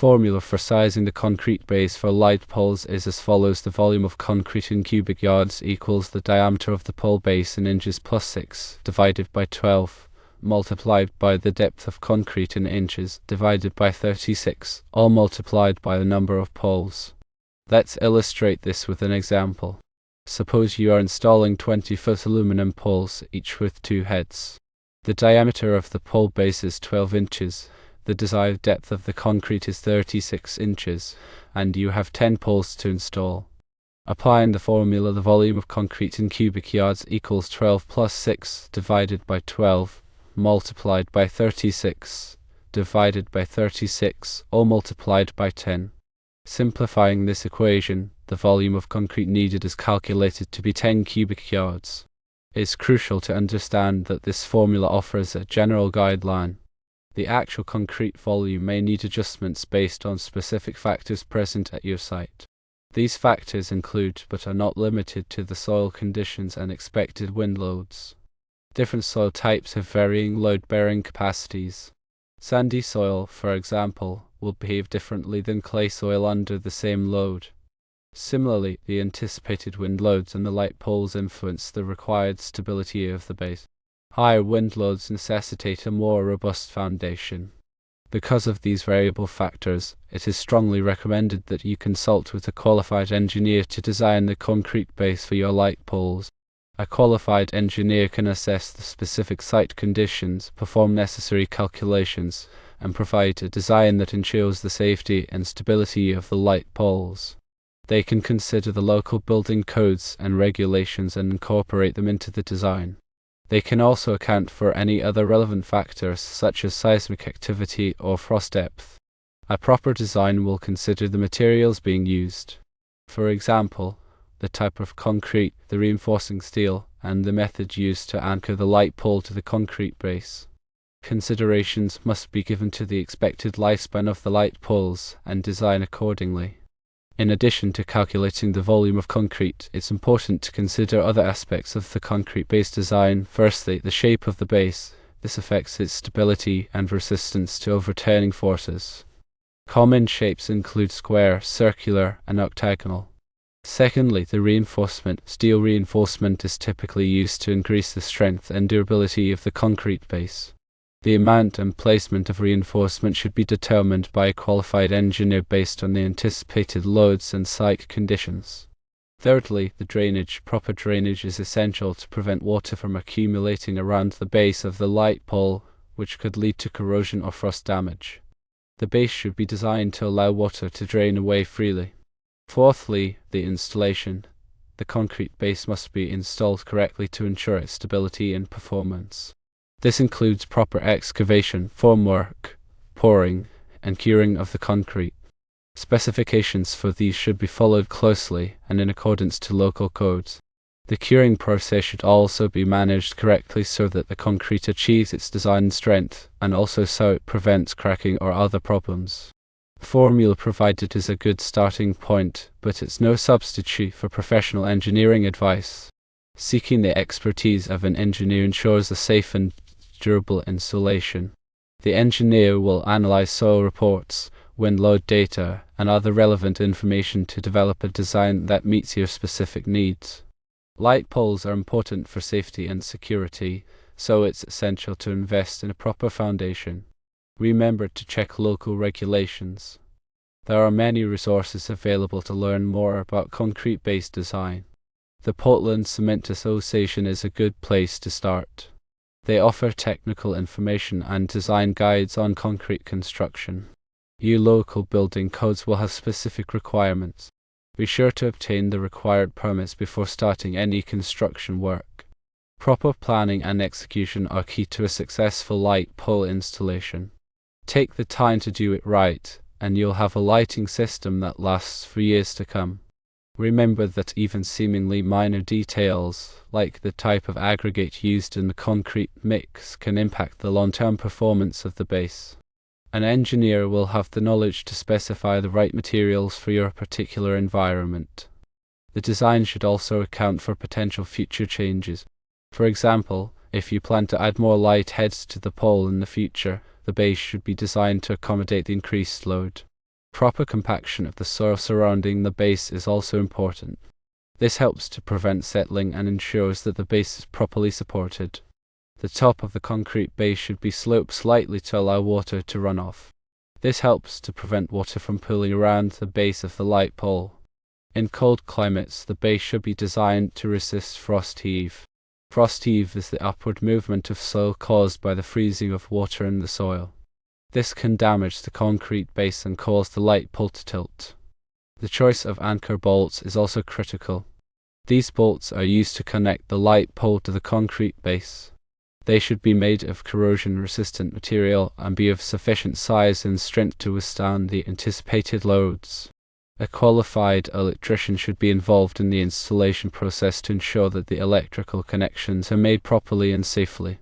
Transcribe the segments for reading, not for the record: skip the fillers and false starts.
formula for sizing the concrete base for light poles is as follows. The volume of concrete in cubic yards equals the diameter of the pole base in inches plus 6 divided by 12 multiplied by the depth of concrete in inches divided by 36, all multiplied by the number of poles. Let's illustrate this with an example. Suppose you are installing 20-foot aluminum poles, each with 2 heads. The diameter of the pole base is 12 inches, the desired depth of the concrete is 36 inches, and you have 10 poles to install. Applying the formula, the volume of concrete in cubic yards equals 12 plus 6 divided by 12 multiplied by 36 divided by 36, all multiplied by 10. Simplifying this equation, the volume of concrete needed is calculated to be 10 cubic yards. It's crucial to understand that this formula offers a general guideline. The actual concrete volume may need adjustments based on specific factors present at your site. These factors include, but are not limited to, the soil conditions and expected wind loads. Different soil types have varying load-bearing capacities. Sandy soil, for example, will behave differently than clay soil under the same load. Similarly, the anticipated wind loads and the light poles influence the required stability of the base. Higher wind loads necessitate a more robust foundation. Because of these variable factors, it is strongly recommended that you consult with a qualified engineer to design the concrete base for your light poles. A qualified engineer can assess the specific site conditions, perform necessary calculations, and provide a design that ensures the safety and stability of the light poles. They can consider the local building codes and regulations and incorporate them into the design. They can also account for any other relevant factors such as seismic activity or frost depth. A proper design will consider the materials being used. For example, the type of concrete, the reinforcing steel, and the method used to anchor the light pole to the concrete base. Considerations must be given to the expected lifespan of the light poles and design accordingly. In addition to calculating the volume of concrete, it's important to consider other aspects of the concrete base design. Firstly, the shape of the base. This affects its stability and resistance to overturning forces. Common shapes include square, circular, and octagonal. Secondly, the reinforcement. Steel reinforcement is typically used to increase the strength and durability of the concrete base. The amount and placement of reinforcement should be determined by a qualified engineer based on the anticipated loads and site conditions. Thirdly, the drainage. Proper drainage is essential to prevent water from accumulating around the base of the light pole, which could lead to corrosion or frost damage. The base should be designed to allow water to drain away freely. Fourthly, the installation. The concrete base must be installed correctly to ensure its stability and performance. This includes proper excavation, formwork, pouring, and curing of the concrete. Specifications for these should be followed closely and in accordance to local codes. The curing process should also be managed correctly so that the concrete achieves its design strength, and also so it prevents cracking or other problems. The formula provided is a good starting point, but it's no substitute for professional engineering advice. Seeking the expertise of an engineer ensures a safe and durable installation. The engineer will analyze soil reports, wind load data, and other relevant information to develop a design that meets your specific needs. Light poles are important for safety and security, so it's essential to invest in a proper foundation. Remember to check local regulations. There are many resources available to learn more about concrete-based design. The Portland Cement Association is a good place to start. They offer technical information and design guides on concrete construction. Your local building codes will have specific requirements. Be sure to obtain the required permits before starting any construction work. Proper planning and execution are key to a successful light pole installation. Take the time to do it right, and you'll have a lighting system that lasts for years to come. Remember that even seemingly minor details, like the type of aggregate used in the concrete mix, can impact the long-term performance of the base. An engineer will have the knowledge to specify the right materials for your particular environment. The design should also account for potential future changes. For example, if you plan to add more light heads to the pole in the future, the base should be designed to accommodate the increased load. Proper compaction of the soil surrounding the base is also important. This helps to prevent settling and ensures that the base is properly supported. The top of the concrete base should be sloped slightly to allow water to run off. This helps to prevent water from pooling around the base of the light pole. In cold climates, the base should be designed to resist frost heave. Frost heave is the upward movement of soil caused by the freezing of water in the soil. This can damage the concrete base and cause the light pole to tilt. The choice of anchor bolts is also critical. These bolts are used to connect the light pole to the concrete base. They should be made of corrosion-resistant material and be of sufficient size and strength to withstand the anticipated loads. A qualified electrician should be involved in the installation process to ensure that the electrical connections are made properly and safely.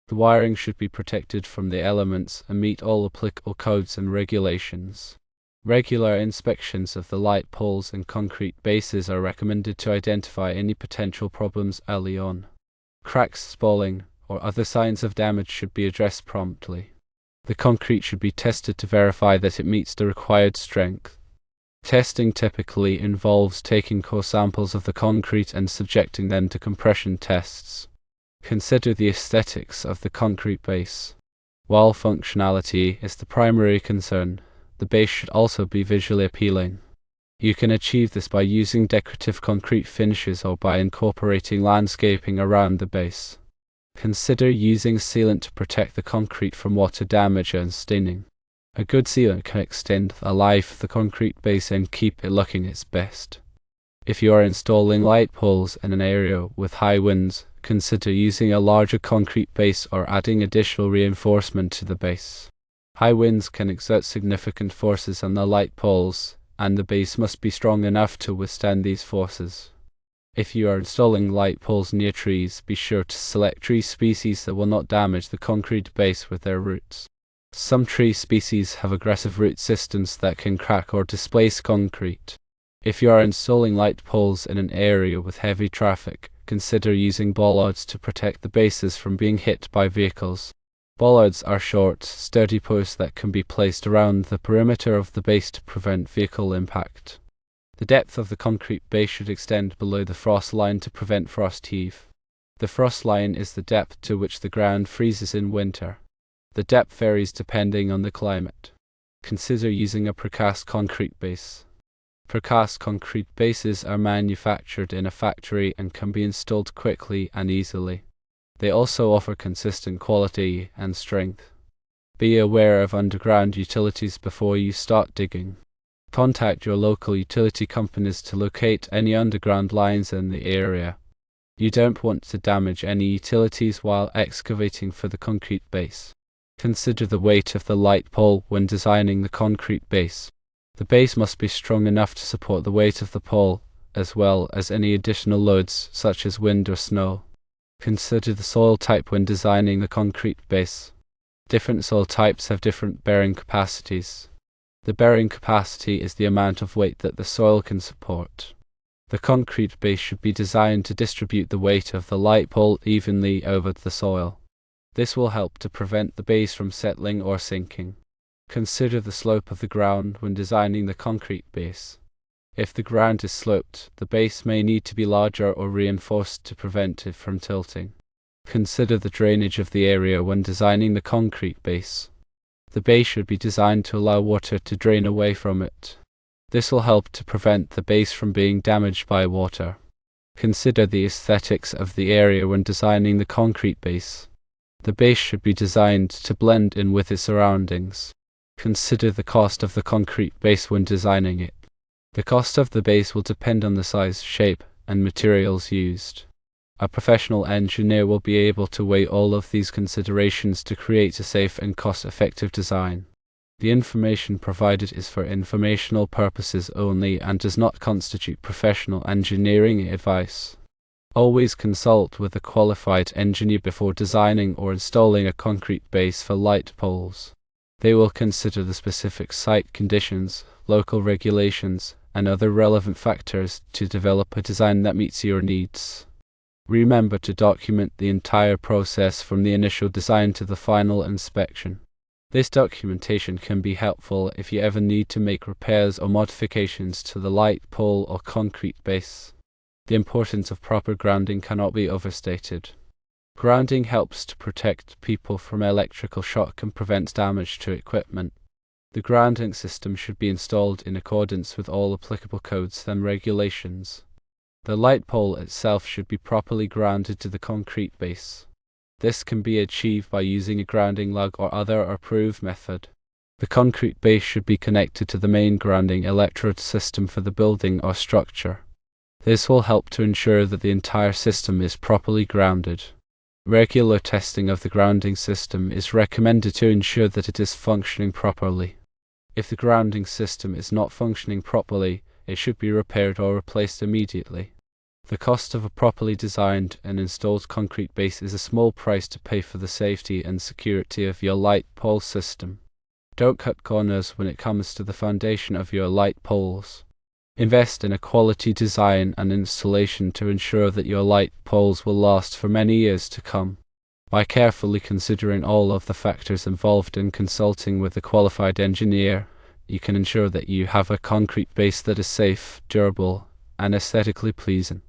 The wiring should be protected from the elements and meet all applicable codes and regulations. Regular inspections of the light poles and concrete bases are recommended to identify any potential problems early on. Cracks, spalling, or other signs of damage should be addressed promptly. The concrete should be tested to verify that it meets the required strength. Testing typically involves taking core samples of the concrete and subjecting them to compression tests. Consider the aesthetics of the concrete base. While functionality is the primary concern, the base should also be visually appealing. You can achieve this by using decorative concrete finishes or by incorporating landscaping around the base. Consider using sealant to protect the concrete from water damage and staining. A good sealant can extend the life of the concrete base and keep it looking its best. If you are installing light poles in an area with high winds, consider using a larger concrete base or adding additional reinforcement to the base. High winds can exert significant forces on the light poles, and the base must be strong enough to withstand these forces. If you are installing light poles near trees, be sure to select tree species that will not damage the concrete base with their roots. Some tree species have aggressive root systems that can crack or displace concrete. If you are installing light poles in an area with heavy traffic, consider using bollards to protect the bases from being hit by vehicles. Bollards are short, sturdy posts that can be placed around the perimeter of the base to prevent vehicle impact. The depth of the concrete base should extend below the frost line to prevent frost heave. The frost line is the depth to which the ground freezes in winter. The depth varies depending on the climate. Consider using a precast concrete base. Precast concrete bases are manufactured in a factory and can be installed quickly and easily. They also offer consistent quality and strength. Be aware of underground utilities before you start digging. Contact your local utility companies to locate any underground lines in the area. You don't want to damage any utilities while excavating for the concrete base. Consider the weight of the light pole when designing the concrete base. The base must be strong enough to support the weight of the pole, as well as any additional loads such as wind or snow. Consider the soil type when designing the concrete base. Different soil types have different bearing capacities. The bearing capacity is the amount of weight that the soil can support. The concrete base should be designed to distribute the weight of the light pole evenly over the soil. This will help to prevent the base from settling or sinking. Consider the slope of the ground when designing the concrete base. If the ground is sloped, the base may need to be larger or reinforced to prevent it from tilting. Consider the drainage of the area when designing the concrete base. The base should be designed to allow water to drain away from it. This will help to prevent the base from being damaged by water. Consider the aesthetics of the area when designing the concrete base. The base should be designed to blend in with its surroundings. Consider the cost of the concrete base when designing it. The cost of the base will depend on the size, shape, and materials used. A professional engineer will be able to weigh all of these considerations to create a safe and cost-effective design. The information provided is for informational purposes only and does not constitute professional engineering advice. Always consult with a qualified engineer before designing or installing a concrete base for light poles. They will consider the specific site conditions, local regulations, and other relevant factors to develop a design that meets your needs. Remember to document the entire process from the initial design to the final inspection. This documentation can be helpful if you ever need to make repairs or modifications to the light pole or concrete base. The importance of proper grounding cannot be overstated. Grounding helps to protect people from electrical shock and prevents damage to equipment. The grounding system should be installed in accordance with all applicable codes and regulations. The light pole itself should be properly grounded to the concrete base. This can be achieved by using a grounding lug or other approved method. The concrete base should be connected to the main grounding electrode system for the building or structure. This will help to ensure that the entire system is properly grounded. Regular testing of the grounding system is recommended to ensure that it is functioning properly. If the grounding system is not functioning properly, it should be repaired or replaced immediately. The cost of a properly designed and installed concrete base is a small price to pay for the safety and security of your light pole system. Don't cut corners when it comes to the foundation of your light poles. Invest in a quality design and installation to ensure that your light poles will last for many years to come. By carefully considering all of the factors involved in consulting with a qualified engineer, you can ensure that you have a concrete base that is safe, durable, and aesthetically pleasing.